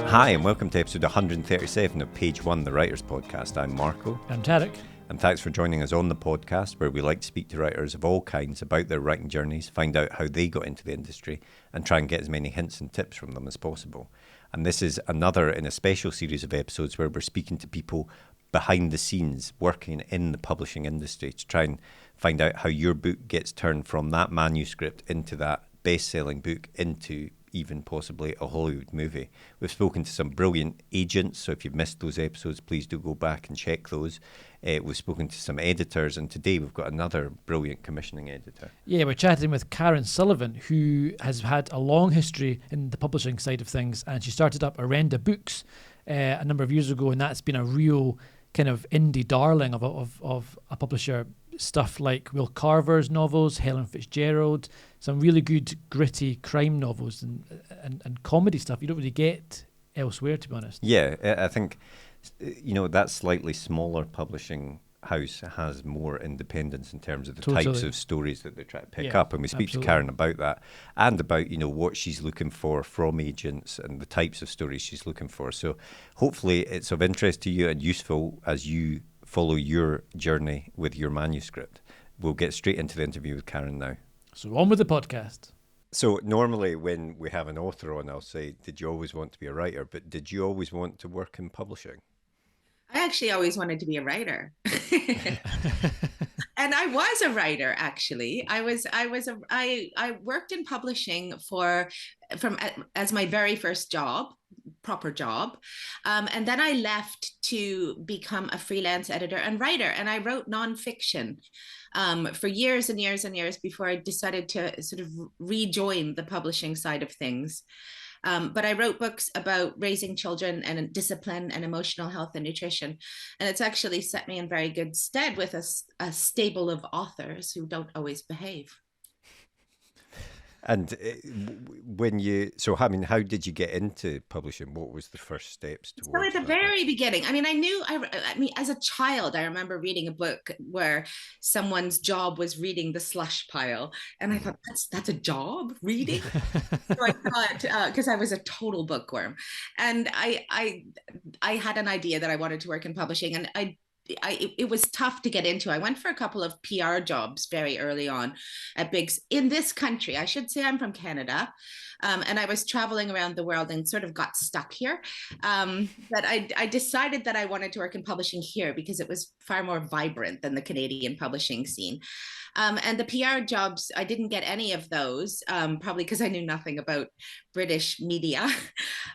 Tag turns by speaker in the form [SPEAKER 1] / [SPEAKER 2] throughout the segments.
[SPEAKER 1] Hi, and welcome to episode 137 of Page One, the Writers Podcast. I'm Marco.
[SPEAKER 2] I'm Tarek.
[SPEAKER 1] And thanks for joining us on the podcast, where we like to speak to writers of all kinds about their writing journeys, find out how they got into the industry, and try and get as many hints and tips from them as possible. And this is another in a special series of episodes where we're speaking to people behind the scenes working in the publishing industry to try and find out how your book gets turned from that manuscript into that best-selling book into even possibly a Hollywood movie. We've spoken to some brilliant agents, so if you've missed those episodes, please do go back and check those. We've spoken to some editors, and today we've got another brilliant commissioning editor.
[SPEAKER 2] Yeah, we're chatting with Karen Sullivan, who has had a long history in the publishing side of things, and she started up Orenda Books a number of years ago, and that's been a real kind of indie darling of a publisher. Stuff like Will Carver's novels, Helen Fitzgerald, some really good gritty crime novels and comedy stuff you don't really get elsewhere, to be honest.
[SPEAKER 1] Yeah, I think, that slightly smaller publishing house has more independence in terms of the types of stories that they try to pick up. And we speak to Karen about that and about, what she's looking for from agents and the types of stories she's looking for. So hopefully it's of interest to you and useful as you follow your journey with your manuscript. We'll get straight into the interview with Karen now.
[SPEAKER 2] So on with the podcast.
[SPEAKER 1] So normally when we have an author on, I'll say, did you always want to be a writer? But did you always want to work in publishing?
[SPEAKER 3] I actually always wanted to be a writer. And I was a writer, actually. I worked in publishing as my very first job, proper job. And then I left to become a freelance editor and writer. And I wrote nonfiction for years and years and years before I decided to sort of rejoin the publishing side of things. But I wrote books about raising children and discipline and emotional health and nutrition. And it's actually set me in very good stead with a stable of authors who don't always behave.
[SPEAKER 1] And how did you get into publishing? What was the first steps towards
[SPEAKER 3] So at the very beginning, as a child, I remember reading a book where someone's job was reading the slush pile. And I thought, that's a job, reading? So I thought, because I was a total bookworm. And I had an idea that I wanted to work in publishing, and it was tough to get into. I went for a couple of PR jobs very early on at Biggs in this country. I should say I'm from Canada. And I was traveling around the world and sort of got stuck here. But I decided that I wanted to work in publishing here because it was far more vibrant than the Canadian publishing scene. And the PR jobs, I didn't get any of those, probably because I knew nothing about British media.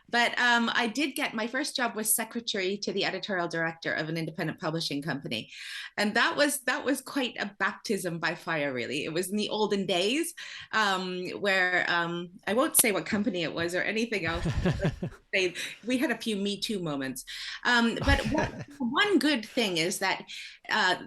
[SPEAKER 3] But I did get, my first job was secretary to the editorial director of an independent publishing company. And that was quite a baptism by fire, really. It was in the olden days where I won't say what company it was or anything else. We had a few Me Too moments. But one good thing is that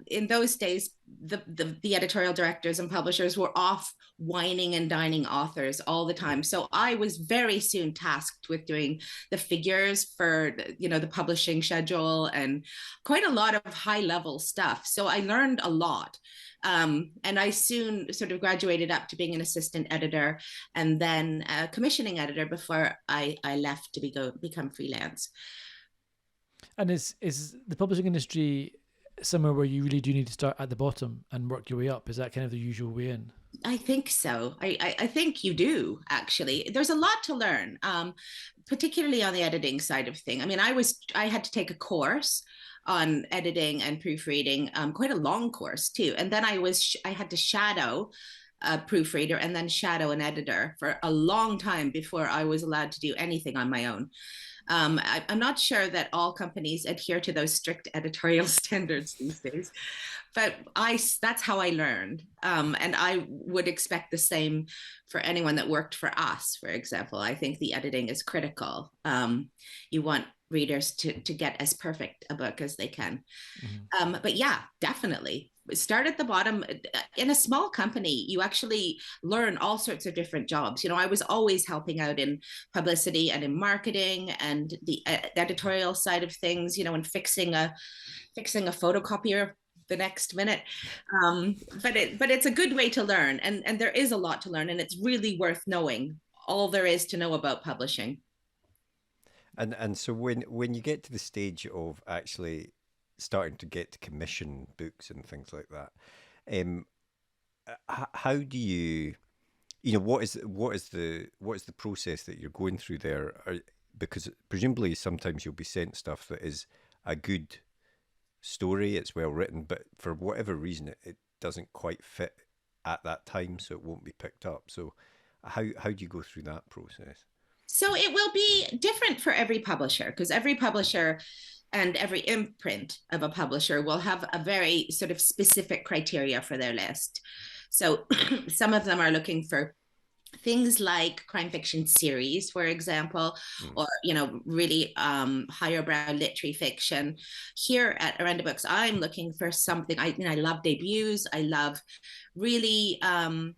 [SPEAKER 3] in those days, the editorial directors and publishers were off wining and dining authors all the time. So I was very soon tasked with doing the figures for, the publishing schedule and quite a lot of high level stuff. So I learned a lot. And I soon sort of graduated up to being an assistant editor and then a commissioning editor before I left to become freelance.
[SPEAKER 2] And is the publishing industry somewhere where you really do need to start at the bottom and work your way up? Is that kind of the usual way in?
[SPEAKER 3] I think so. I think you do, actually. There's a lot to learn, particularly on the editing side of things. I had to take a course on editing and proofreading, quite a long course too. And then I had to shadow a proofreader and then shadow an editor for a long time before I was allowed to do anything on my own. I'm not sure that all companies adhere to those strict editorial standards these days, but that's how I learned. And I would expect the same for anyone that worked for us, for example. I think the editing is critical. You want readers to get as perfect a book as they can. Mm-hmm. But yeah, definitely. Start at the bottom. In a small company, you actually learn all sorts of different jobs. I was always helping out in publicity and in marketing and the editorial side of things, and fixing a photocopier the next minute. But it's a good way to learn. And there is a lot to learn, and it's really worth knowing all there is to know about publishing.
[SPEAKER 1] And so when you get to the stage of actually starting to get to commission books and things like that, how do you, what is the process that you're going through there? Because presumably sometimes you'll be sent stuff that is a good story, it's well written, but for whatever reason it doesn't quite fit at that time, so it won't be picked up. So how do you go through that process?
[SPEAKER 3] So it will be different for every publisher, because every publisher and every imprint of a publisher will have a very sort of specific criteria for their list. So some of them are looking for things like crime fiction series, for example, or really higher brow literary fiction. Here at Orenda Books, I'm looking for something. I love debuts. I love really I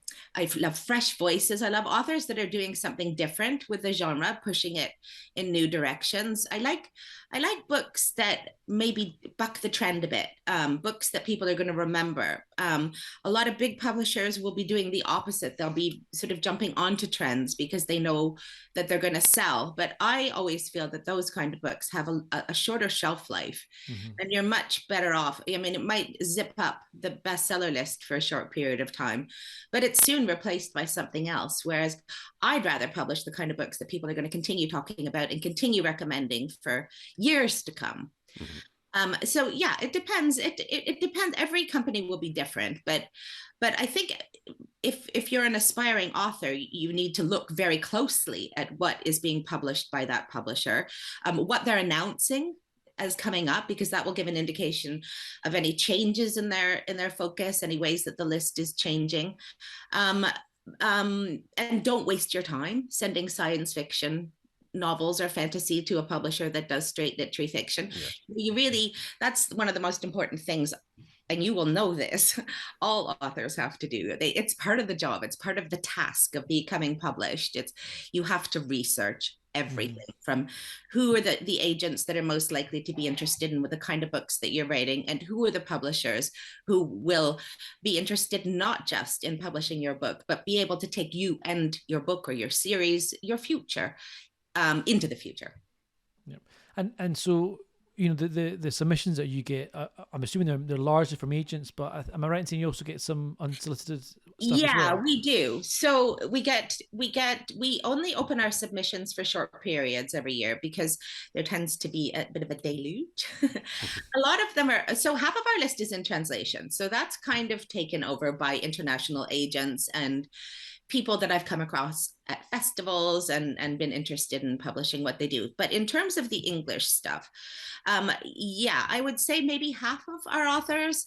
[SPEAKER 3] love fresh voices. I love authors that are doing something different with the genre, pushing it in new directions. I like books that maybe buck the trend a bit, books that people are going to remember. A lot of big publishers will be doing the opposite. They'll be sort of jumping onto trends because they know that they're going to sell. But I always feel that those kind of books have a shorter shelf life, and you're much better off. I mean, it might zip up the bestseller list for a short period of time, but it's soon replaced by something else. Whereas I'd rather publish the kind of books that people are going to continue talking about and continue recommending for years to come. So yeah, it depends. It depends. Every company will be different, but I think if you're an aspiring author, you need to look very closely at what is being published by that publisher, what they're announcing as coming up, because that will give an indication of any changes in their focus, any ways that the list is changing. And don't waste your time sending science fiction novels or fantasy to a publisher that does straight literary fiction. That's one of the most important things, and you will know this, all authors have to do. It's part of the job. It's part of the task of becoming published. You have to research everything, from who are the agents that are most likely to be interested in with the kind of books that you're writing, and who are the publishers who will be interested not just in publishing your book, but be able to take you and your book or your series, your future, into the future.
[SPEAKER 2] Yeah, and so the submissions that you get, I'm assuming they're largely from agents, but am I right in saying you also get some unsolicited stuff as well?
[SPEAKER 3] We do. So we only open our submissions for short periods every year because there tends to be a bit of a deluge. A lot of them so half of our list is in translation. So that's kind of taken over by international agents and people that I've come across at festivals and been interested in publishing what they do. But in terms of the English stuff, I would say maybe half of our authors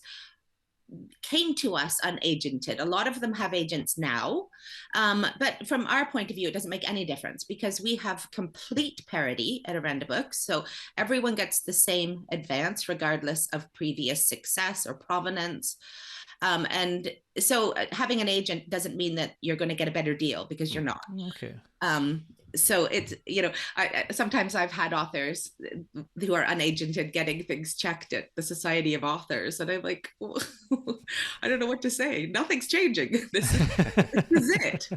[SPEAKER 3] came to us unagented. A lot of them have agents now, but from our point of view, it doesn't make any difference because we have complete parity at Orenda Books. So everyone gets the same advance regardless of previous success or provenance. And so having an agent doesn't mean that you're going to get a better deal, because you're not.
[SPEAKER 2] Okay.
[SPEAKER 3] So it's, sometimes I've had authors who are unagented getting things checked at the Society of Authors. And I'm like, I don't know what to say. Nothing's changing. This is it.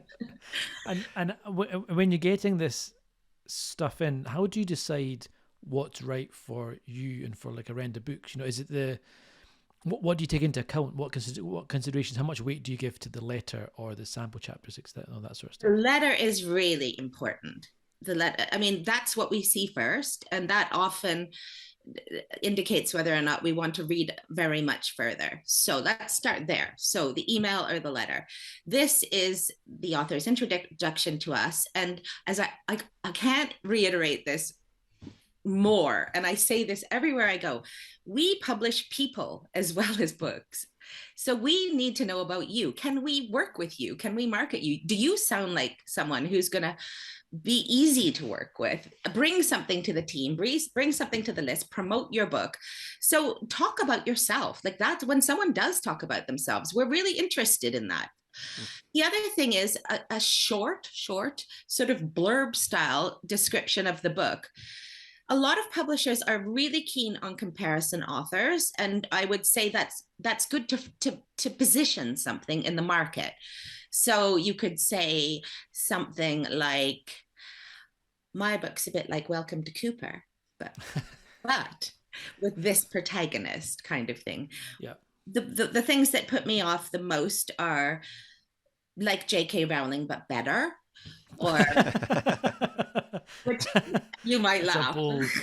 [SPEAKER 2] And when you're getting this stuff in, how do you decide what's right for you and for like Orenda Books? Is it what do you take into account? What considerations? How much weight do you give to the letter or the sample chapters, all that sort of stuff?
[SPEAKER 3] The letter is really important. The letter, I mean, that's what we see first, and that often indicates whether or not we want to read very much further. So let's start there. So the email or the letter. This is the author's introduction to us, and as I can't reiterate this more, and I say this everywhere I go, we publish people as well as books. So we need to know about you. Can we work with you? Can we market you? Do you sound like someone who's going to be easy to work with? Bring something to the team, bring something to the list, promote your book. So talk about yourself. Like that's when someone does talk about themselves, we're really interested in that. The other thing is a short sort of blurb style description of the book. A lot of publishers are really keen on comparison authors, and I would say that's good to position something in the market. So you could say something like, my book's a bit like Welcome to Cooper, but with this protagonist kind of thing.
[SPEAKER 2] Yeah.
[SPEAKER 3] The things that put me off the most are like J.K. Rowling, but better, or which you might laugh.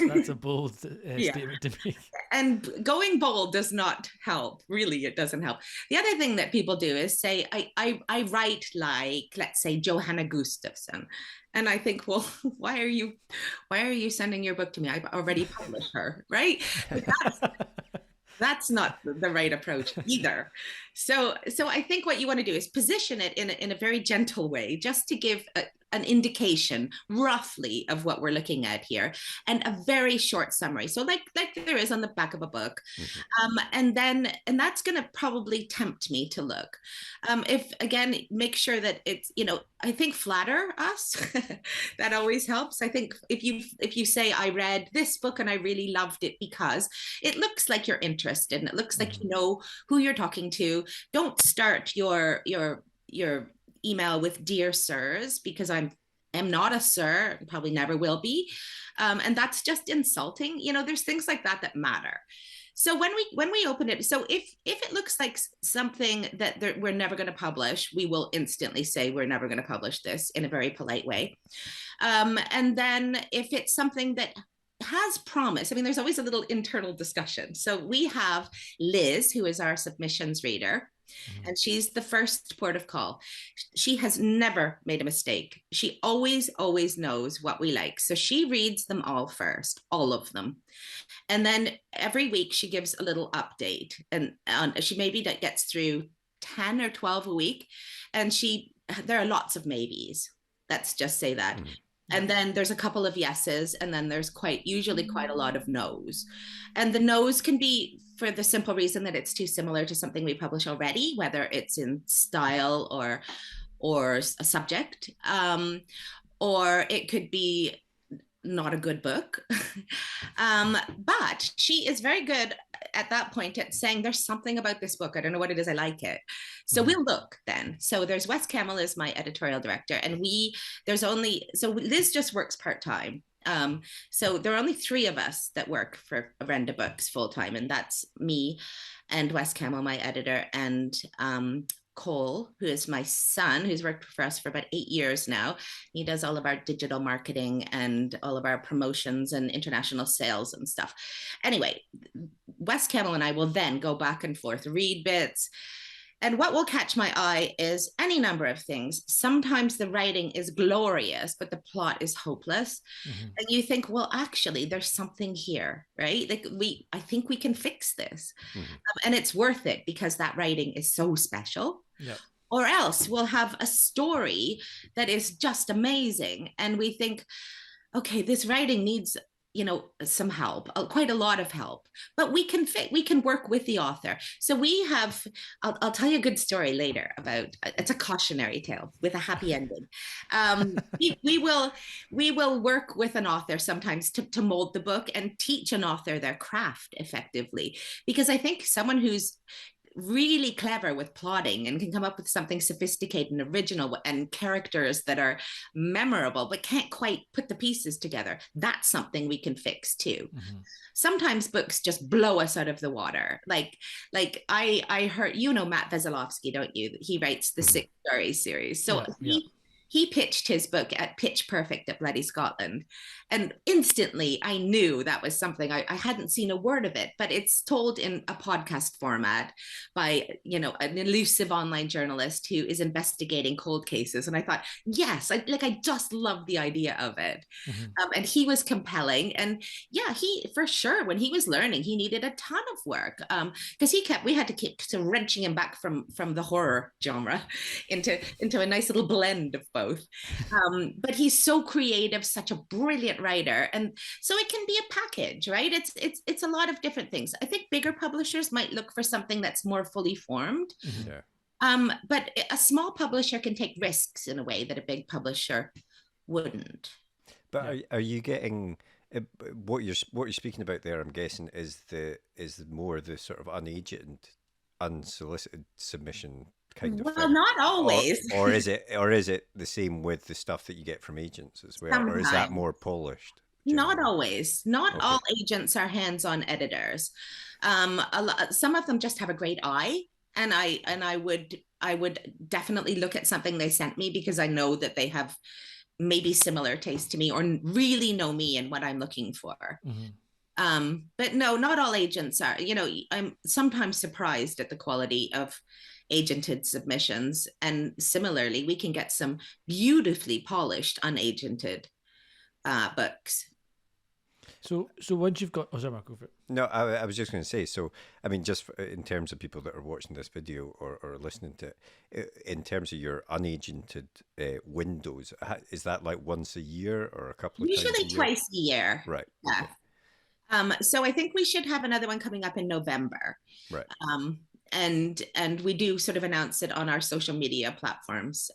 [SPEAKER 2] That's a bold
[SPEAKER 3] Yeah.
[SPEAKER 2] statement to make.
[SPEAKER 3] And going bold does not help. Really, it doesn't help. The other thing that people do is say, I write like, let's say, Johanna Gustafsson. And I think, well, why are you sending your book to me? I've already published her, right? That's not the right approach either. So I think what you want to do is position it in a very gentle way, just to give an indication roughly of what we're looking at here, and a very short summary. So like there is on the back of a book. And that's going to probably tempt me to look. If again, make sure that it's, I think flatter us. That always helps. I think if you say, I read this book and I really loved it because it looks like you're interested and it looks like you know who you're talking to. Don't start your email with dear sirs, because I'm not a sir, and probably never will be, and that's just insulting. There's things like that matter. So when we open it, so if it looks like something that we're never going to publish, we will instantly say we're never going to publish this in a very polite way. And then if it's something that has promise, there's always a little internal discussion. So we have Liz, who is our submissions reader. And she's the first port of call. She has never made a mistake. She always knows what we like. So she reads them all first, all of them. And then every week she gives a little update. And she maybe gets through 10 or 12 a week. And there are lots of maybes. Let's just say that. And then there's a couple of yeses, and then there's usually quite a lot of no's. And the no's can be for the simple reason that it's too similar to something we publish already, whether it's in style or a subject, or it could be not a good book. But she is very good at that point at saying, there's something about this book, I don't know what it is, I like it. So we'll look then. So there's Wes Camel is my editorial director, and so Liz just works part-time. So there are only 3 of us that work for Orenda Books full-time, and that's me and Wes Camel, my editor, and Cole, who is my son, who's worked for us for about 8 years now. He does all of our digital marketing and all of our promotions and international sales and stuff. Anyway, Wes Camel and I will then go back and forth, read bits. And what will catch my eye is any number of things. Sometimes the writing is glorious, but the plot is hopeless. And you think, well, actually, there's something here, right? Like I think we can fix this. And it's worth it because that writing is so special.
[SPEAKER 2] Yeah.
[SPEAKER 3] Or else we'll have a story that is just amazing. And we think, okay, this writing needs some help, quite a lot of help, but we can work with the author. So we have, I'll tell you a good story later about, it's a cautionary tale with a happy ending. We will work with an author sometimes to mold the book and teach an author their craft effectively, because I think someone who's really clever with plotting and can come up with something sophisticated and original and characters that are memorable but can't quite put the pieces together, that's something we can fix too. Sometimes books just blow us out of the water. Like I heard, Matt Veselovsky, don't you? He writes the 6 Stories series. So he pitched his book at Pitch Perfect at Bloody Scotland. And instantly I knew that was something. I hadn't seen a word of it, but it's told in a podcast format by, an elusive online journalist who is investigating cold cases. And I thought, yes, I just love the idea of it. And he was compelling. And yeah, he, for sure, when he was learning, he needed a ton of work because we had to keep sort of wrenching him back from the horror genre into a nice little blend of both. But he's so creative, such a brilliant writer, and so it can be a package, right? It's a lot of different things. I think bigger publishers might look for something that's more fully formed. But a small publisher can take risks in a way that a big publisher wouldn't.
[SPEAKER 1] But are you getting what you're speaking about there? I'm guessing is more the sort of unagent, unsolicited submission kind of
[SPEAKER 3] Well,
[SPEAKER 1] thing?
[SPEAKER 3] not always.
[SPEAKER 1] Or is it the same with the stuff that you get from agents as well? Or is that
[SPEAKER 3] Sometimes.
[SPEAKER 1] more polished
[SPEAKER 3] Not
[SPEAKER 1] generally?
[SPEAKER 3] always. Not
[SPEAKER 1] Okay.
[SPEAKER 3] all agents are hands-on editors. Some of them just have a great eye, and I would definitely look at something they sent me because I know that they have maybe similar taste to me or really know me and what I'm looking for. But no, not all agents are. I'm sometimes surprised at the quality of agented submissions, and similarly, we can get some beautifully polished unagented books.
[SPEAKER 2] So once you've got, oh sorry, Mark, go for it.
[SPEAKER 1] No, I was just going to say, so, I mean, just in terms of people that are watching this video or listening to it, in terms of your unagented windows, is that like once a year or a couple of times a
[SPEAKER 3] Usually
[SPEAKER 1] year?
[SPEAKER 3] twice a year.
[SPEAKER 1] Right.
[SPEAKER 3] Yeah.
[SPEAKER 1] Okay.
[SPEAKER 3] So I think we should have another one coming up in November.
[SPEAKER 1] Right.
[SPEAKER 3] And we do sort of announce it on our social media platforms,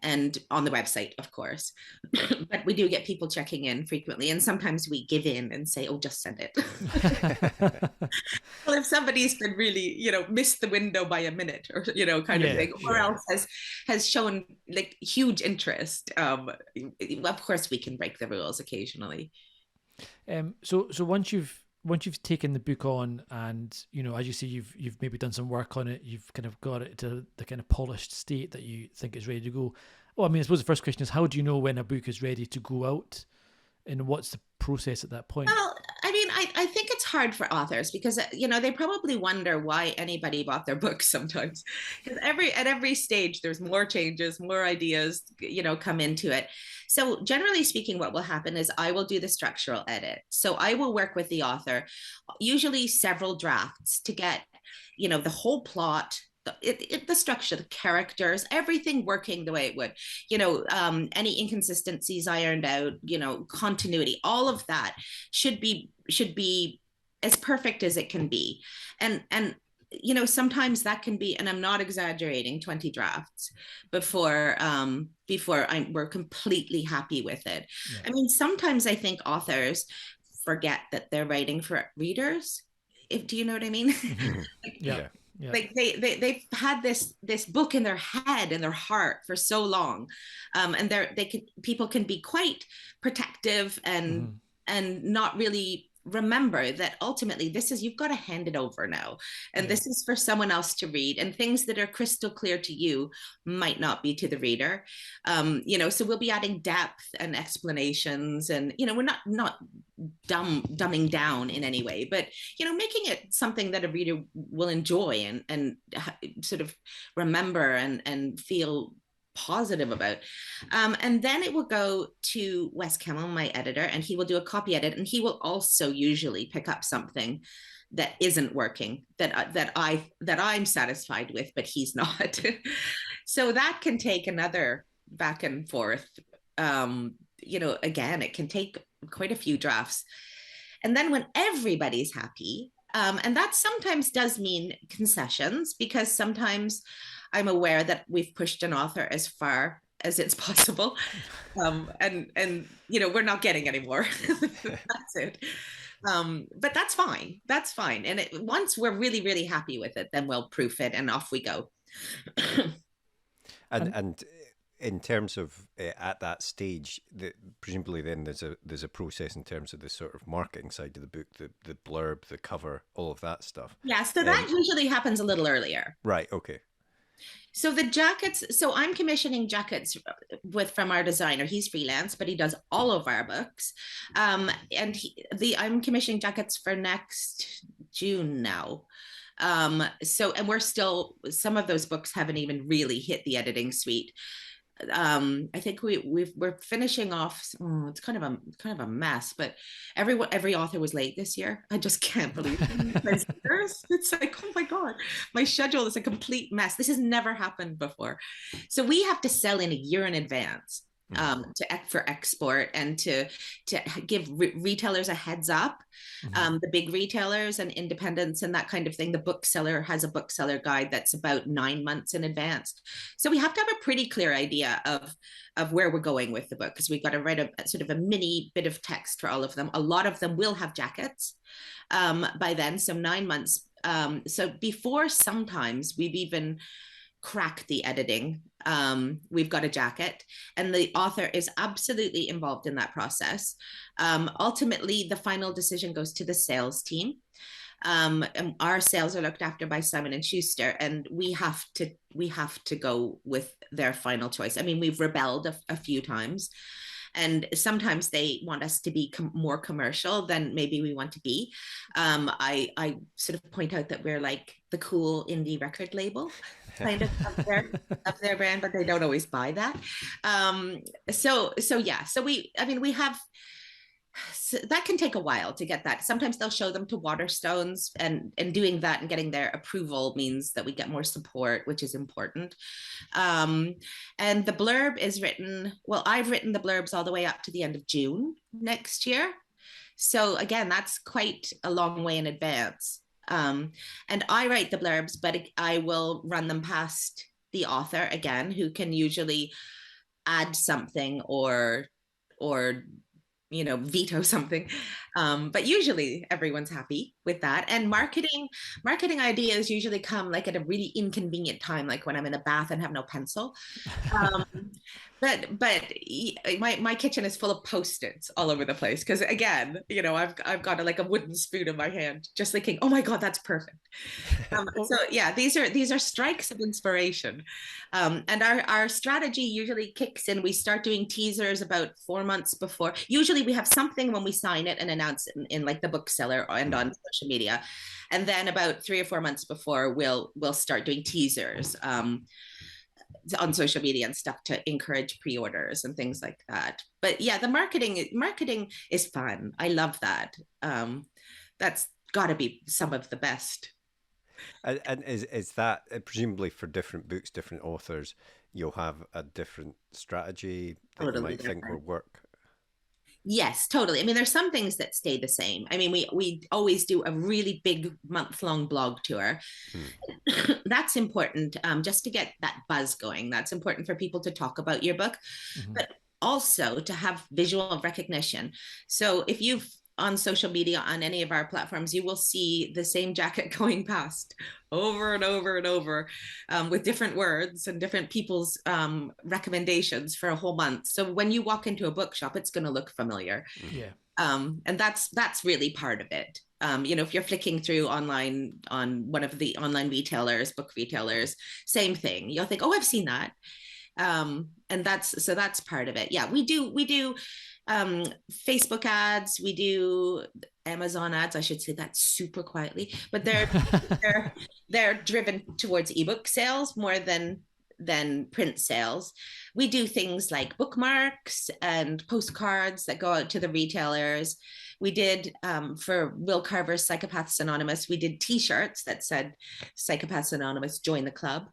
[SPEAKER 3] and on the website, of course. But we do get people checking in frequently, and sometimes we give in and say, "Oh, just send it." Well, if somebody's been really, missed the window by a minute, or kind of thing, or else has shown like huge interest, of course we can break the rules occasionally.
[SPEAKER 2] So once you've taken the book on, and as you say, you've maybe done some work on it, you've kind of got it to the kind of polished state that you think is ready to go. Well, I mean, I suppose the first question is, how do you know when a book is ready to go out, and what's the process at that point?
[SPEAKER 3] Well, I mean, I think it's hard for authors because they probably wonder why anybody bought their books sometimes, because at every stage there's more changes, more ideas come into it. So generally speaking, what will happen is I will do the structural edit. So I will work with the author, usually several drafts, to get the whole plot, the structure, the characters, everything working the way it would, any inconsistencies ironed out, continuity, all of that should be as perfect as it can be. And sometimes that can be, and I'm not exaggerating, 20 drafts before we're completely happy with it. Yeah. I mean, sometimes I think authors forget that they're writing for readers. Do you know what I mean?
[SPEAKER 2] Yeah.
[SPEAKER 3] Yeah. Like they've had this book in their head and their heart for so long, and people can be quite protective and not really remember that ultimately you've got to hand it over now, and this is for someone else to read, and things that are crystal clear to you might not be to the reader. So we'll be adding depth and explanations, and we're not dumbing down in any way, but making it something that a reader will enjoy and sort of remember and feel positive about. And then it will go to Wes Kemmel, my editor, and he will do a copy edit, and he will also usually pick up something that isn't working, that I'm satisfied with, but he's not. So that can take another back and forth. Again, it can take quite a few drafts. And then when everybody's happy, and that sometimes does mean concessions, because sometimes I'm aware that we've pushed an author as far as it's possible, and we're not getting any more. That's it. But that's fine. That's fine. And once we're really, really happy with it, then we'll proof it and off we go.
[SPEAKER 1] And in terms of at that stage, presumably then there's a process in terms of the sort of marketing side of the book, the blurb, the cover, all of that stuff.
[SPEAKER 3] Yeah, so that usually happens a little earlier.
[SPEAKER 1] Right. Okay. So
[SPEAKER 3] the jackets. So I'm commissioning jackets from our designer. He's freelance, but he does all of our books. And I'm commissioning jackets for next June now. And we're still, some of those books haven't even really hit the editing suite. I think we're finishing off. It's kind of a mess, but every author was late this year. I just can't believe it. It's like, oh my God, my schedule is a complete mess. This has never happened before. So we have to sell in a year in advance for export, and to give retailers a heads up, the big retailers and independents and that kind of thing. The bookseller has a bookseller guide that's about 9 months in advance. So we have to have a pretty clear idea of where we're going with the book, because we've got to write a sort of a mini bit of text for all of them. A lot of them will have jackets by then, so 9 months. So before, sometimes we've even crack the editing, we've got a jacket, and the author is absolutely involved in that process. Ultimately, the final decision goes to the sales team. And our sales are looked after by Simon and Schuster, and we have to go with their final choice. I mean, we've rebelled a few times, and sometimes they want us to be more commercial than maybe we want to be. I sort of point out that we're like the cool indie record label kind of their brand, but they don't always buy that. So we have. So that can take a while to get that. Sometimes they'll show them to Waterstones, and doing that and getting their approval means that we get more support, which is important. And the blurb is written, well, I've written the blurbs all the way up to the end of June next year. So again, that's quite a long way in advance. And I write the blurbs, but I will run them past the author again, who can usually add something or veto something. But usually everyone's happy with that. And marketing ideas usually come like at a really inconvenient time, like when I'm in a bath and have no pencil. But my kitchen is full of Post-its all over the place. Because again, I've got like a wooden spoon in my hand, just thinking, oh my God, that's perfect. So yeah, these are strikes of inspiration. And our strategy usually kicks in. We start doing teasers about 4 months before. Usually we have something when we sign it and announce it in like the Bookseller and on social media. And then about 3 or 4 months before, we'll start doing teasers on social media and stuff to encourage pre-orders and things like that. But yeah, the marketing is fun. I love that. That's got to be some of the best.
[SPEAKER 1] And is that presumably for different books, different authors, you'll have a different strategy that totally you might different. Think will work?
[SPEAKER 3] Yes, totally. I mean, there's some things that stay the same. I mean, we always do a really big month-long blog tour. That's important, just to get that buzz going. That's important for people to talk about your book, but also to have visual recognition. So if you've on social media, on any of our platforms, you will see the same jacket going past over and over and over, with different words and different people's recommendations for a whole month. So when you walk into a bookshop, it's going to look familiar.
[SPEAKER 2] Yeah.
[SPEAKER 3] And that's really part of it. If you're flicking through online on one of the online retailers, book retailers, same thing. You'll think, oh, I've seen that. And that's part of it. Yeah, we do Facebook ads, we do Amazon ads. I should say that super quietly, but they're driven towards ebook sales more than print sales. We do things like bookmarks and postcards that go out to the retailers. We did for Will Carver's Psychopaths Anonymous, we did t-shirts that said Psychopaths Anonymous, join the club.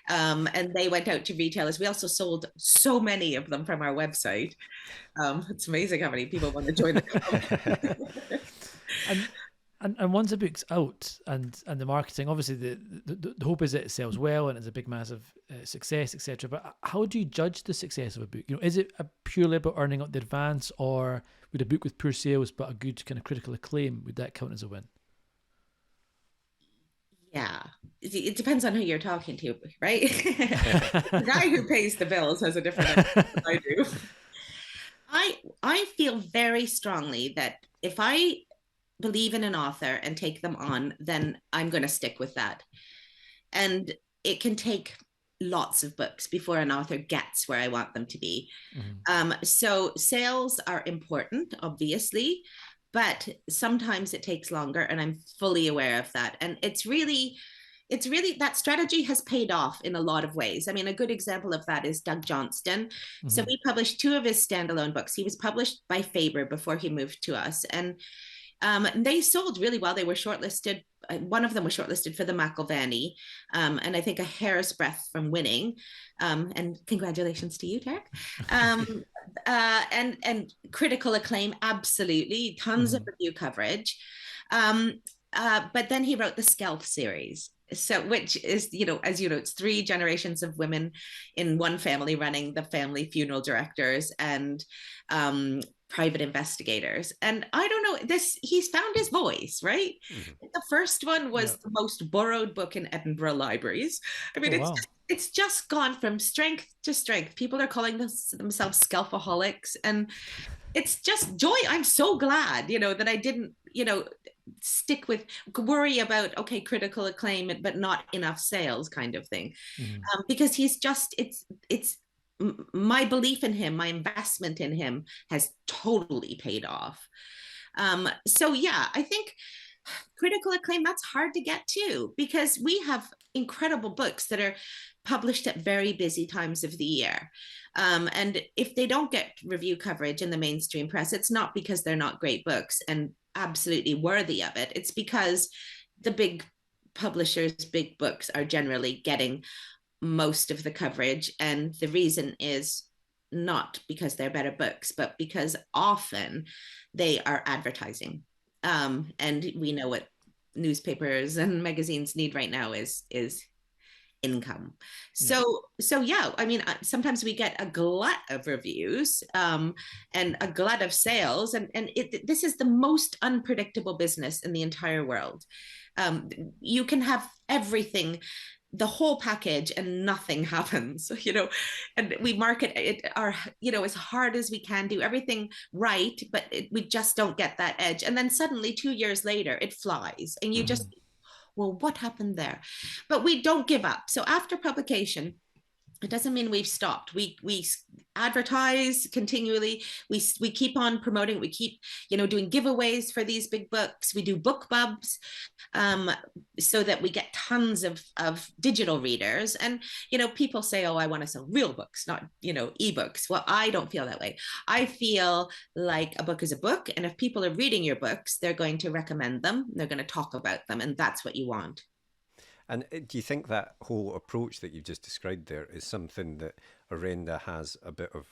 [SPEAKER 3] And they went out to retailers. We also sold so many of them from our website. It's amazing how many people want to join the club.
[SPEAKER 2] And once a book's out and the marketing, obviously the hope is that it sells well and it's a big massive success, etc. But how do you judge the success of a book? Is it purely about earning up the advance, or would a book with poor sales but a good kind of critical acclaim, would that count as a win?
[SPEAKER 3] Yeah, it depends on who you're talking to, right? The guy who pays the bills has a different idea than I do. I feel very strongly that if I believe in an author and take them on, then I'm going to stick with that. And it can take lots of books before an author gets where I want them to be. So sales are important, obviously, but sometimes it takes longer, and I'm fully aware of that. And it's really that strategy has paid off in a lot of ways. I mean, a good example of that is Doug Johnston. So we published 2 of his standalone books. He was published by Faber before he moved to us, and they sold really well. They were shortlisted. One of them was shortlisted for the McIlvanney, and I think a hair's breadth from winning. And congratulations to you, Derek. And critical acclaim, absolutely, tons of review coverage. But then he wrote the Skelf series. So, which is, as you know, it's 3 generations of women in one family running the family funeral directors and private investigators. And I don't know, he's found his voice, right? The first one was the most borrowed book in Edinburgh libraries. I mean, it's just gone from strength to strength. People are calling themselves scalpaholics, and it's just joy. I'm so glad, that I didn't, stick with worry about, okay, critical acclaim, but not enough sales kind of thing. Because he's just, it's my belief in him, my investment in him has totally paid off. So yeah, I think critical acclaim, that's hard to get to, because we have incredible books that are published at very busy times of the year. And if they don't get review coverage in the mainstream press, it's not because they're not great books and absolutely worthy of it. It's because the big publishers, big books are generally getting most of the coverage. And the reason is not because they're better books, but because often they are advertising. And we know what newspapers and magazines need right now is income. So yeah, I mean, sometimes we get a glut of reviews, and a glut of sales, and this is the most unpredictable business in the entire world. You can have everything, the whole package, and nothing happens, and we market it as hard as we can, do everything right, but we just don't get that edge. And then suddenly 2 years later it flies, and you just, well, what happened there? But we don't give up. So after publication, it doesn't mean we've stopped. We advertise continually. We keep on promoting. We keep doing giveaways for these big books. We do book bubs, so that we get tons of digital readers. And people say, oh, I want to sell real books, not ebooks. Well, I don't feel that way. I feel like a book is a book, and if people are reading your books, they're going to recommend them. They're going to talk about them, and that's what you want.
[SPEAKER 1] And do you think that whole approach that you've just described there is something that Orenda has a bit of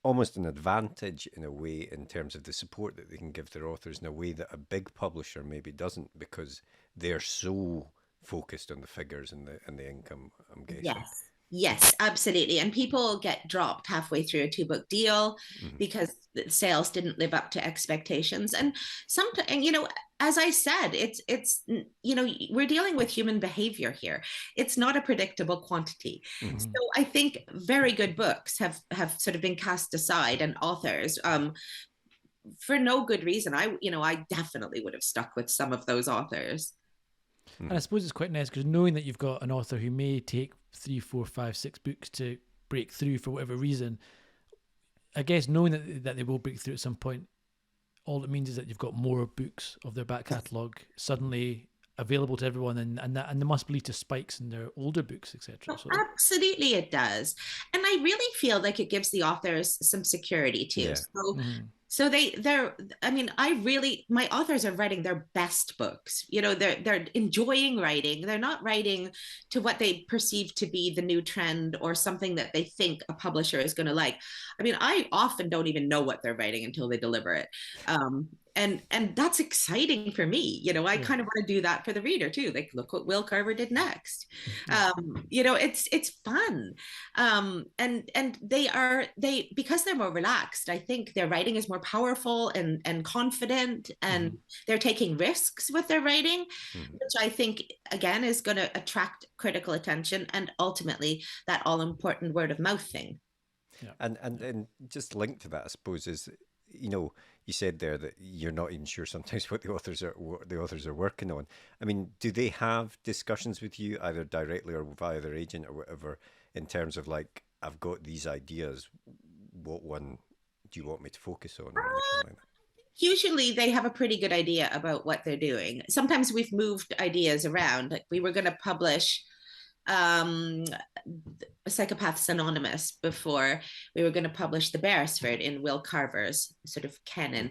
[SPEAKER 1] almost an advantage in a way, in terms of the support that they can give their authors, in a way that a big publisher maybe doesn't, because they're so focused on the figures and the income, I'm guessing?
[SPEAKER 3] Yes, absolutely. And people get dropped halfway through a 2-book deal because the sales didn't live up to expectations. And sometimes, as I said, it's we're dealing with human behavior here. It's not a predictable quantity. So I think very good books have sort of been cast aside, and authors, for no good reason. I definitely would have stuck with some of those authors.
[SPEAKER 2] And I suppose it's quite nice, because knowing that you've got an author who may take 3, 4, 5, 6 books to break through for whatever reason, I guess knowing that they will break through at some point, all it means is that you've got more books of their back catalogue suddenly available to everyone, and they must lead to spikes in their older books, etc. So
[SPEAKER 3] absolutely it does. And I really feel like it gives the authors some security too. So my authors are writing their best books. They're enjoying writing. They're not writing to what they perceive to be the new trend or something that they think a publisher is going to like. I mean, I often don't even know what they're writing until they deliver it. And that's exciting for me. I kind of want to do that for the reader too. Like, look what Will Carver did next. It's fun. And they because they're more relaxed, I think their writing is more powerful and confident, and they're taking risks with their writing, which I think again is going to attract critical attention, and ultimately that all important word of mouth thing.
[SPEAKER 1] And just linked to that, I suppose, is you said there that you're not even sure sometimes what the authors are working on. I mean, do they have discussions with you either directly or via their agent or whatever, in terms of like, I've got these ideas, what one do you want me to focus on, or anything like that?
[SPEAKER 3] Usually they have a pretty good idea about what they're doing. Sometimes we've moved ideas around. Like, we were going to publish Psychopaths Anonymous before we were going to publish The Beresford in Will Carver's sort of canon,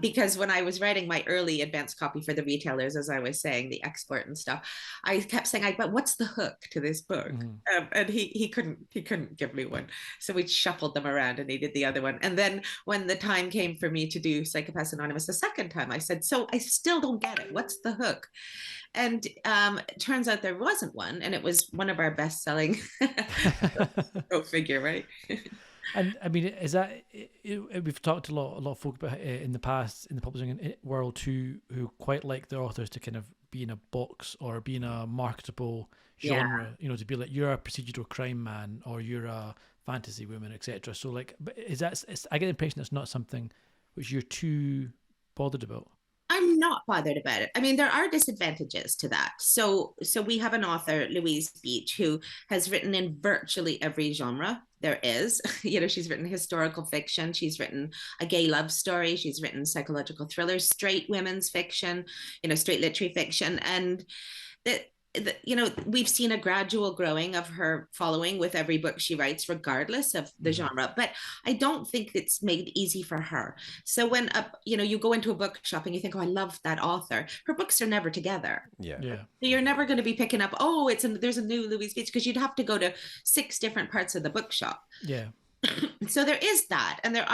[SPEAKER 3] because when I was writing my early advanced copy for the retailers, as I was saying, the export and stuff, I kept saying, but what's the hook to this book? And he couldn't give me one, so we shuffled them around, and he did the other one. And then when the time came for me to do Psychopaths Anonymous the second time, I said, so I still don't get it, what's the hook? And it turns out there wasn't one, and it was one of our best-selling. Go figure, right?
[SPEAKER 2] And I mean, is that we've talked to a lot of folk about in the past in the publishing world who quite like their authors to kind of be in a box or be in a marketable genre, you know, to be like you're a procedural crime man or you're a fantasy woman, etc. So like, but is that? I get the impression it's not something which you're too bothered about.
[SPEAKER 3] I'm not bothered about it. I mean, there are disadvantages to that. So we have an author, Louise Beach, who has written in virtually every genre there is. You know, she's written historical fiction, she's written a gay love story, she's written psychological thrillers, straight women's fiction, you know, straight literary fiction, and that. You know, we've seen a gradual growing of her following with every book she writes, regardless of the genre. But I don't think it's made easy for her. So when you know, you go into a bookshop and you think, oh, I love that author. Her books are never together.
[SPEAKER 2] Yeah.
[SPEAKER 3] You're never going to be picking up, oh, there's a new Louise Beach, because you'd have to go to 6 different parts of the bookshop.
[SPEAKER 2] Yeah.
[SPEAKER 3] So there is that, and there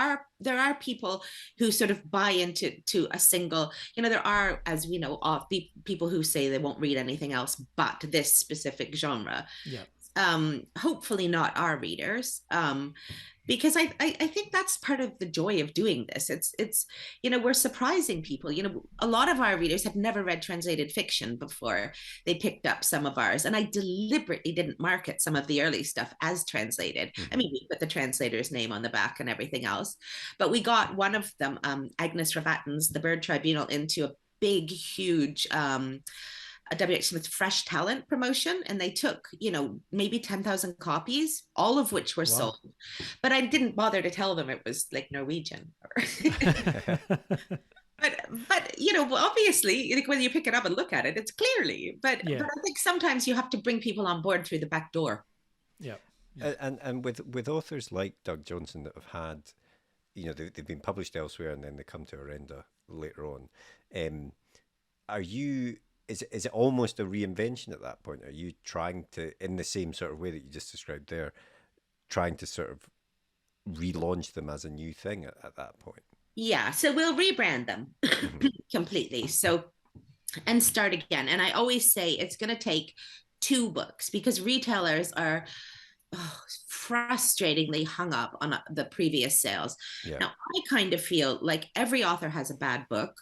[SPEAKER 3] are people who sort of buy into a single, you know, there are, as we know, of people who say they won't read anything else but this specific genre. Hopefully not our readers, because I think that's part of the joy of doing this. It's you know, we're surprising people. You know, a lot of our readers have never read translated fiction before they picked up some of ours, and I deliberately didn't market some of the early stuff as translated. I mean, we put the translator's name on the back and everything else, but we got one of them, Agnes Ravatten's The Bird Tribunal, into a big, huge a WH Smith Fresh Talent promotion, and they took, you know, maybe 10,000 copies, all of which were sold. But I didn't bother to tell them it was like Norwegian. But you know, obviously, when you pick it up and look at it, it's clearly. But I think sometimes you have to bring people on board through the back door.
[SPEAKER 2] Yeah.
[SPEAKER 1] And with authors like Doug Johnson that have had, you know, they've been published elsewhere and then they come to Orenda later on. Is it almost a reinvention at that point? Are you trying to, in the same sort of way that you just described there, trying to sort of relaunch them as a new thing at that point?
[SPEAKER 3] Yeah, so we'll rebrand them completely. So, and start again. And I always say it's going to take 2 books, because retailers are frustratingly hung up on the previous sales. Now, I kind of feel like every author has a bad book,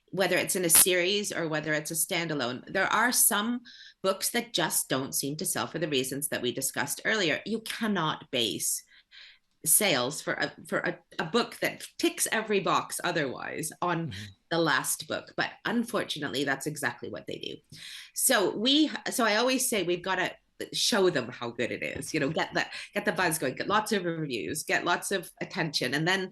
[SPEAKER 3] whether it's in a series or whether it's a standalone. There are some books that just don't seem to sell for the reasons that we discussed earlier. You cannot base sales for a book that ticks every box otherwise on the last book. But unfortunately, that's exactly what they do. So I always say we've got to show them how good it is, you know, get the buzz going, get lots of reviews, get lots of attention, and then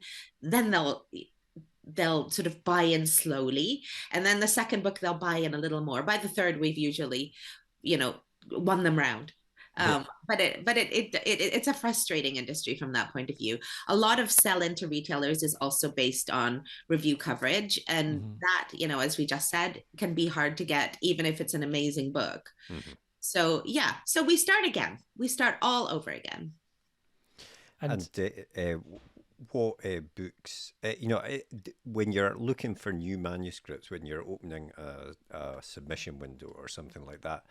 [SPEAKER 3] they'll sort of buy in slowly, and then the second book they'll buy in a little more. By the third, we've usually, you know, won them round. But it's a frustrating industry from that point of view. A lot of sell into retailers is also based on review coverage, and that, you know, as we just said, can be hard to get even if it's an amazing book. So we start again. We start all over again.
[SPEAKER 1] And what books, you know, when you're looking for new manuscripts, when you're opening a submission window or something like that,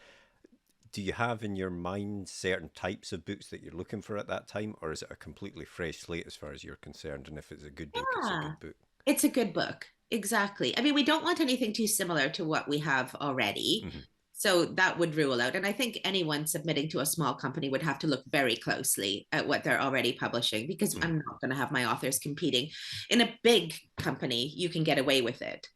[SPEAKER 1] do you have in your mind certain types of books that you're looking for at that time, or is it a completely fresh slate as far as you're concerned? And if it's a good book, it's a good book.
[SPEAKER 3] It's a good book. Exactly. I mean, we don't want anything too similar to what we have already. So that would rule out. And I think anyone submitting to a small company would have to look very closely at what they're already publishing, because I'm not going to have my authors competing. In a big company, you can get away with it.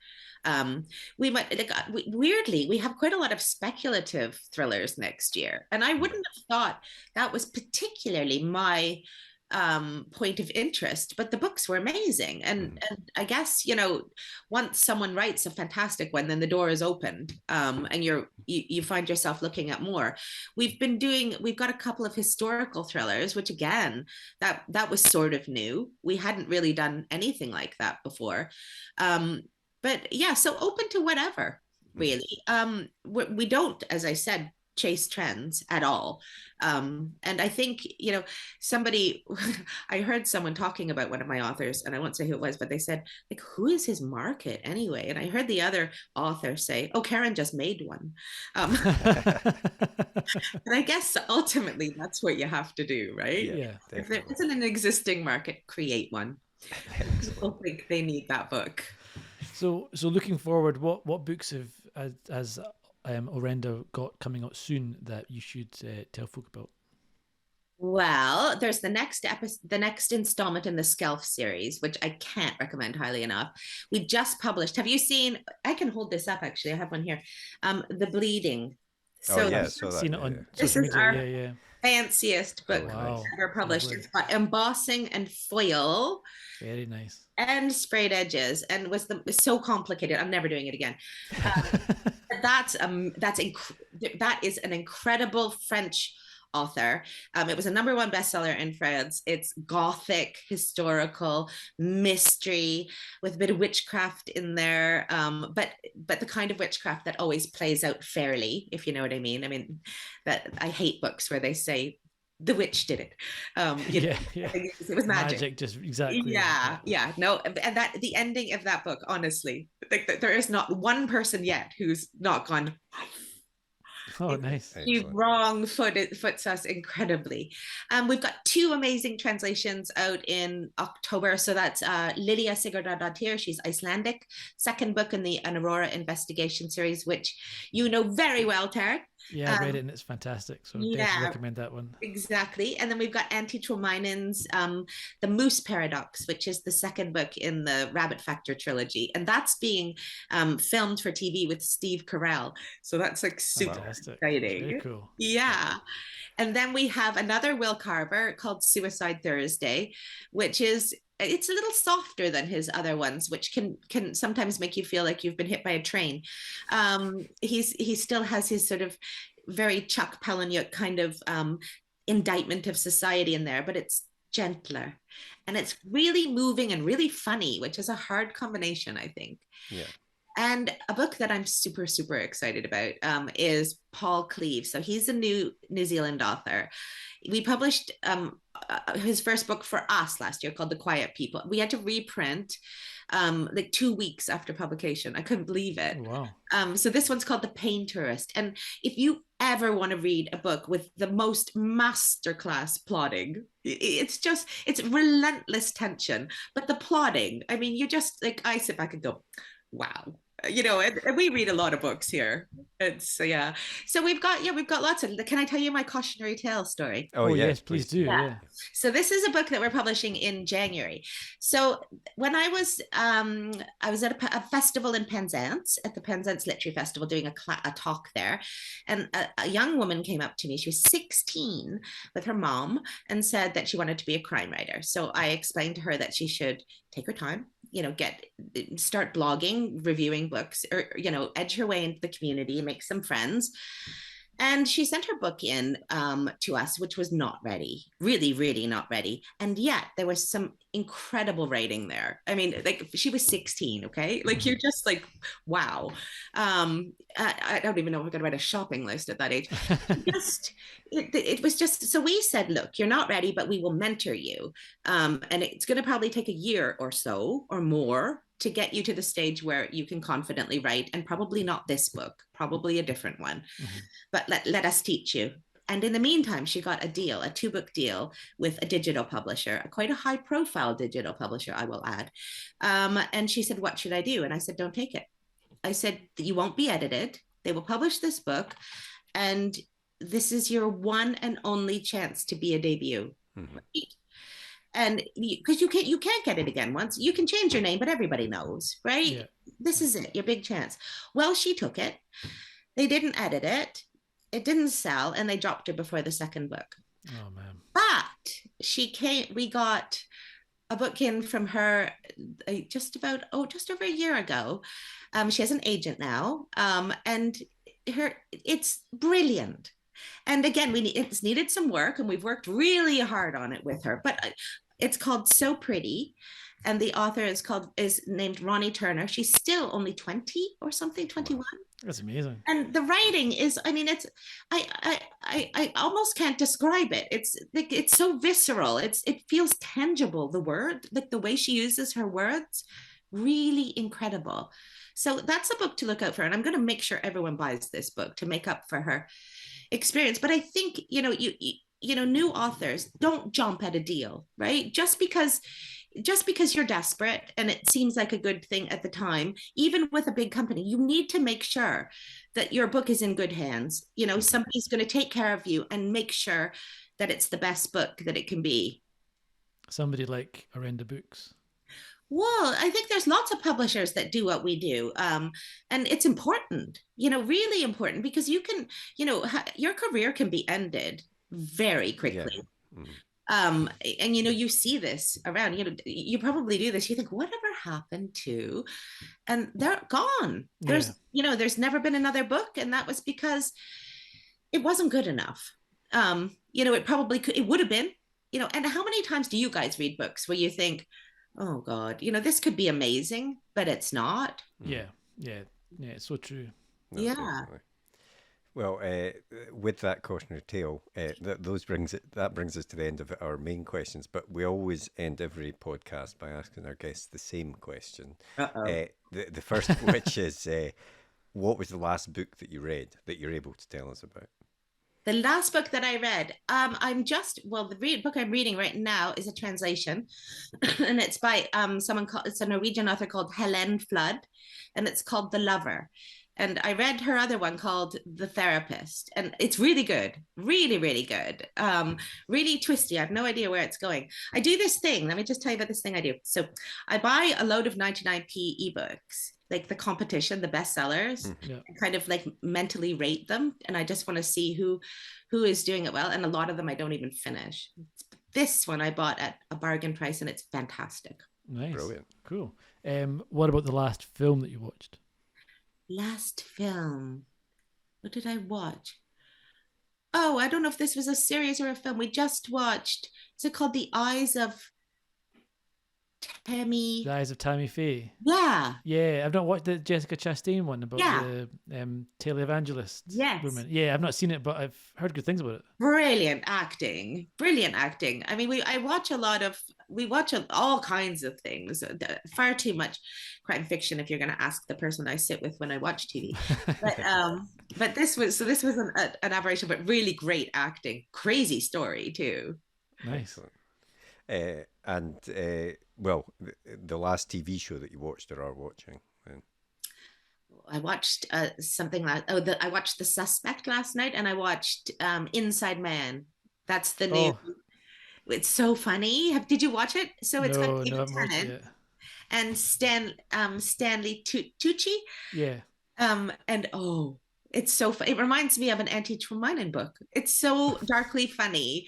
[SPEAKER 3] Weirdly, we have quite a lot of speculative thrillers next year. And I wouldn't have thought that was particularly my point of interest, but the books were amazing. And I guess, you know, once someone writes a fantastic one, then the door is opened, and you find yourself looking at more. We've got a couple of historical thrillers, which again, that was sort of new. We hadn't really done anything like that before. But yeah, so open to whatever, really. We don't, as I said, chase trends at all. And I think, I heard someone talking about one of my authors, and I won't say who it was, but they said, like, who is his market anyway? And I heard the other author say, oh, Karen just made one. And I guess ultimately that's what you have to do, right?
[SPEAKER 2] Yeah.
[SPEAKER 3] If there isn't an existing market, create one. People think they need that book.
[SPEAKER 2] So looking forward, what books has Orenda got coming out soon that you should tell folk about?
[SPEAKER 3] Well, there's the next installment in the Skelf series, which I can't recommend highly enough. We just published. Have you seen? I can hold this up. Actually, I have one here. The Bleeding.
[SPEAKER 1] So
[SPEAKER 2] I've seen it on
[SPEAKER 3] this
[SPEAKER 2] social
[SPEAKER 3] is
[SPEAKER 2] media.
[SPEAKER 3] our fanciest book ever published. It's got embossing and foil.
[SPEAKER 2] Very nice.
[SPEAKER 3] And sprayed edges, and was so complicated. I'm never doing it again. That is an incredible French author. It was a #1 bestseller in France. It's gothic, historical, mystery with a bit of witchcraft in there, but the kind of witchcraft that always plays out fairly, if you know what I mean. I mean, that I hate books where they say the witch did it. It was magic.
[SPEAKER 2] Just exactly.
[SPEAKER 3] No, and that the ending of that book, honestly, like there is not one person yet who's not gone,
[SPEAKER 2] oh, nice.
[SPEAKER 3] You wrong foots us incredibly. We've got 2 amazing translations out in October. So that's Lilia Sigurdardottir, she's Icelandic, second book in the An Aurora investigation series, which you know very well, Tarek.
[SPEAKER 2] Yeah, I read it and it's fantastic. So I definitely recommend that one.
[SPEAKER 3] Exactly. And then we've got Antti Tuomainen's The Moose Paradox, which is the second book in the Rabbit Factor trilogy. And that's being filmed for TV with Steve Carell. So that's like super exciting.
[SPEAKER 2] Very cool.
[SPEAKER 3] Yeah. And then we have another Will Carver called Suicide Thursday, which is, it's a little softer than his other ones, which can sometimes make you feel like you've been hit by a train. He still has his sort of very Chuck Palahniuk kind of indictment of society in there, but it's gentler and it's really moving and really funny, which is a hard combination, I think.
[SPEAKER 1] Yeah.
[SPEAKER 3] And a book that I'm super, super excited about is Paul Cleave. So he's a New Zealand author. We published his first book for us last year called The Quiet People. We had to reprint like 2 weeks after publication. I couldn't believe it.
[SPEAKER 2] Oh, wow.
[SPEAKER 3] So this one's called The Pain Tourist. And if you ever want to read a book with the most masterclass plotting, it's relentless tension. But the plotting, I mean, you just like, I sit back and go, wow. You know, and we read a lot of books here. It's So we've got lots of. Can I tell you my cautionary tale story?
[SPEAKER 2] Oh yes, please do. Yeah.
[SPEAKER 3] So this is a book that we're publishing in January. So when I was at a festival in Penzance, at the Penzance Literary Festival, doing a talk there, and a young woman came up to me. She was 16 with her mom and said that she wanted to be a crime writer. So I explained to her that she should take her time, start blogging, reviewing books, or, edge her way into the community, make some friends. And she sent her book in to us, which was not ready, really, really not ready. And yet there was some incredible writing there. I mean, like, she was 16, okay? Like, you're just like, wow. I don't even know if I could write a shopping list at that age. It was just, so we said, look, you're not ready, but we will mentor you. And it's going to probably take a year or so or more to get you to the stage where you can confidently write, and probably not this book, probably a different one, but let us teach you. And in the meantime, she got a 2-book deal with a digital publisher, quite a high profile digital publisher, I will add. And she said, what should I do? And I said, don't take it. I said, you won't be edited. They will publish this book. And this is your one and only chance to be a debut. And because you can't get it again once. You can change your name, but everybody knows, right? Yeah. This is it, your big chance. Well, she took it. They didn't edit it. It didn't sell, and they dropped her before the second book.
[SPEAKER 2] Oh, man.
[SPEAKER 3] But we got a book in from her just over a year ago. She has an agent now, and it's brilliant. And again, it's needed some work, and we've worked really hard on it with her. But it's called So Pretty, and the author is named Ronnie Turner. She's still only 20 or something, 21.
[SPEAKER 2] That's amazing.
[SPEAKER 3] And the writing is, I mean, it's I almost can't describe it. It's like it's so visceral. It feels tangible. The word, like the way she uses her words, really incredible. So that's a book to look out for. And I'm going to make sure everyone buys this book to make up for her experience. But I think, new authors don't jump at a deal, right? Just because you're desperate and it seems like a good thing at the time, even with a big company, you need to make sure that your book is in good hands. Somebody's going to take care of you and make sure that it's the best book that it can be.
[SPEAKER 2] Somebody like Orenda Books.
[SPEAKER 3] Well, I think there's lots of publishers that do what we do. And it's important, really important, because you can, your career can be ended very quickly. Yeah. And you see this around, you probably do this, you think, whatever happened to, and they're gone. There's never been another book, and that was because it wasn't good enough. It probably could, it would have been, and how many times do you guys read books where you think, oh God, this could be amazing, but it's not?
[SPEAKER 2] Yeah, it's so true.
[SPEAKER 1] No,
[SPEAKER 3] yeah.
[SPEAKER 1] Definitely. Well, with that cautionary tale, that brings us to the end of our main questions. But we always end every podcast by asking our guests the same question. The first of which is, what was the last book that you read that you're able to tell us about?
[SPEAKER 3] The last book that I read, the book I'm reading right now is a translation, and it's by it's a Norwegian author called Helen Flood, and it's called The Lover. And I read her other one called The Therapist, and it's really good, really, really good, really twisty. I have no idea where it's going. I do this thing. Let me just tell you about this thing I do. So I buy a load of 99p ebooks, like the competition, the bestsellers, and kind of like mentally rate them. And I just want to see who is doing it well. And a lot of them I don't even finish. This one I bought at a bargain price, and it's fantastic.
[SPEAKER 2] Nice.
[SPEAKER 1] Brilliant.
[SPEAKER 2] Cool. What about the last film that you watched?
[SPEAKER 3] Last film. What did I watch? Oh, I don't know if this was a series or a film. We just watched, is it called The Eyes of Tammy?
[SPEAKER 2] The Eyes of Tammy Faye.
[SPEAKER 3] Yeah.
[SPEAKER 2] Yeah, I've not watched the Jessica Chastain one about the televangelist woman. Yeah, I've not seen it, but I've heard good things about it.
[SPEAKER 3] Brilliant acting. I mean, we watch all kinds of things. Far too much crime fiction if you're going to ask the person I sit with when I watch TV. But this was an aberration, but really great acting. Crazy story too.
[SPEAKER 2] Nice.
[SPEAKER 1] Well, the last TV show that you watched or are watching.
[SPEAKER 3] I watched something like I watched The Suspect last night, and I watched Inside Man. That's the new. It's so funny. Did you watch it? So it's got David Tennant and Stanley Tucci.
[SPEAKER 2] Yeah.
[SPEAKER 3] And it's so funny. It reminds me of an Antti Tuominen book. It's so darkly funny.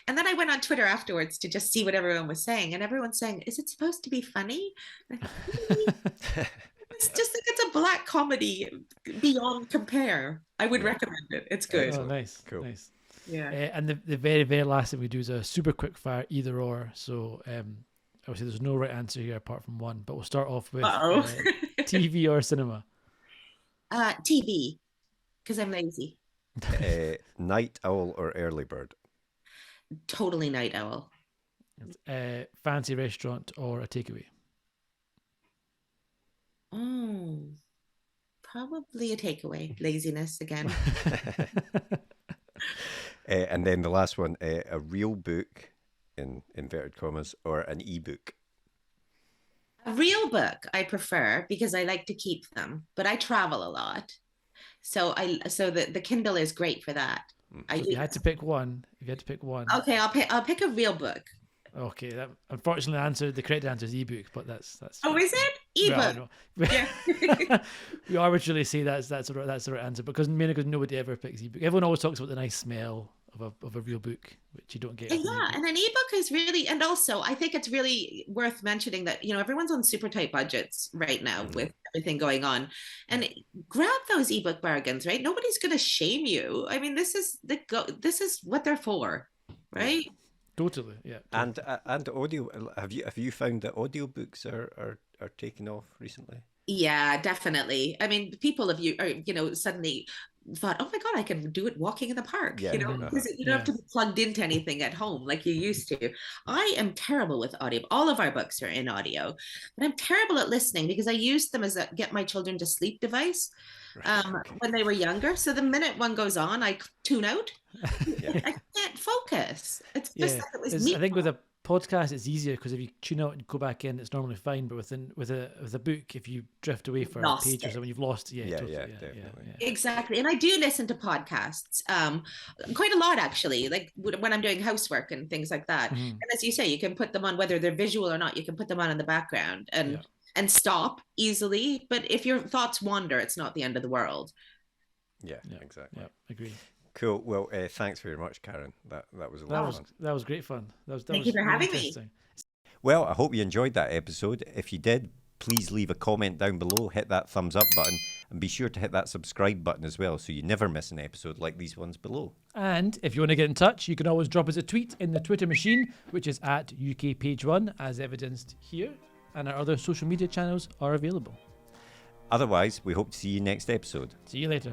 [SPEAKER 3] And then I went on Twitter afterwards to just see what everyone was saying, and everyone's saying, "Is it supposed to be funny?" It's just like it's a black comedy beyond compare. I would recommend it. It's good.
[SPEAKER 2] Oh, nice.
[SPEAKER 1] Cool.
[SPEAKER 2] Nice.
[SPEAKER 3] Yeah.
[SPEAKER 2] And the very, very last thing we do is a super quick fire either or. So obviously there's no right answer here apart from one, but we'll start off with TV or cinema.
[SPEAKER 3] TV, because I'm lazy.
[SPEAKER 1] Night owl or early bird?
[SPEAKER 3] Totally night owl.
[SPEAKER 2] Fancy restaurant or a takeaway?
[SPEAKER 3] Probably a takeaway. Laziness again.
[SPEAKER 1] And then the last one, a real book, in inverted commas, or an ebook?
[SPEAKER 3] A real book I prefer because I like to keep them, but I travel a lot. So the Kindle is great for that.
[SPEAKER 2] If you had to pick one.
[SPEAKER 3] Okay, I'll pick a real book.
[SPEAKER 2] Okay, that unfortunately the correct answer is ebook, but that's.
[SPEAKER 3] Oh, is it ebook? Yeah.
[SPEAKER 2] We arbitrarily say that's the right answer because mainly because nobody ever picks ebook. Everyone always talks about the nice smell of a real book, which you don't get.
[SPEAKER 3] Yeah, and an ebook is really, and also I think it's really worth mentioning that, you know, everyone's on super tight budgets right now with everything going on, and grab those ebook bargains, right? Nobody's going to shame you. I mean, this is what they're for, right?
[SPEAKER 2] Totally, yeah. Totally.
[SPEAKER 1] And audio. Have you found that audiobooks are taking off recently?
[SPEAKER 3] Yeah, definitely. I mean, people have suddenly thought, oh my God, I can do it walking in the park, because you don't have to be plugged into anything at home like you used to. I am terrible with audio. All of our books are in audio, but I'm terrible at listening because I used them as a get my children to sleep device when they were younger. So the minute one goes on, I tune out. I can't focus. It's just like it was me.
[SPEAKER 2] I think with a podcast it's easier because if you tune out and go back in, it's normally fine. But with a book, if you drift away for a page or something, you've lost. Definitely.
[SPEAKER 3] Exactly. And I do listen to podcasts quite a lot, actually, like when I'm doing housework and things like that. And as you say, you can put them on, whether they're visual or not, you can put them on in the background and stop easily. But if your thoughts wander, it's not the end of the world.
[SPEAKER 1] Yeah, exactly.
[SPEAKER 2] Yeah, agree.
[SPEAKER 1] Cool. Well, thanks very much, Karen. That was a lot of fun.
[SPEAKER 2] That was great fun.
[SPEAKER 3] Thank you for having me.
[SPEAKER 1] Well, I hope you enjoyed that episode. If you did, please leave a comment down below, hit that thumbs up button, and be sure to hit that subscribe button as well so you never miss an episode like these ones below.
[SPEAKER 2] And if you want to get in touch, you can always drop us a tweet in the Twitter machine, which is at UK Page 1, as evidenced here, and our other social media channels are available.
[SPEAKER 1] Otherwise, we hope to see you next episode.
[SPEAKER 2] See you later.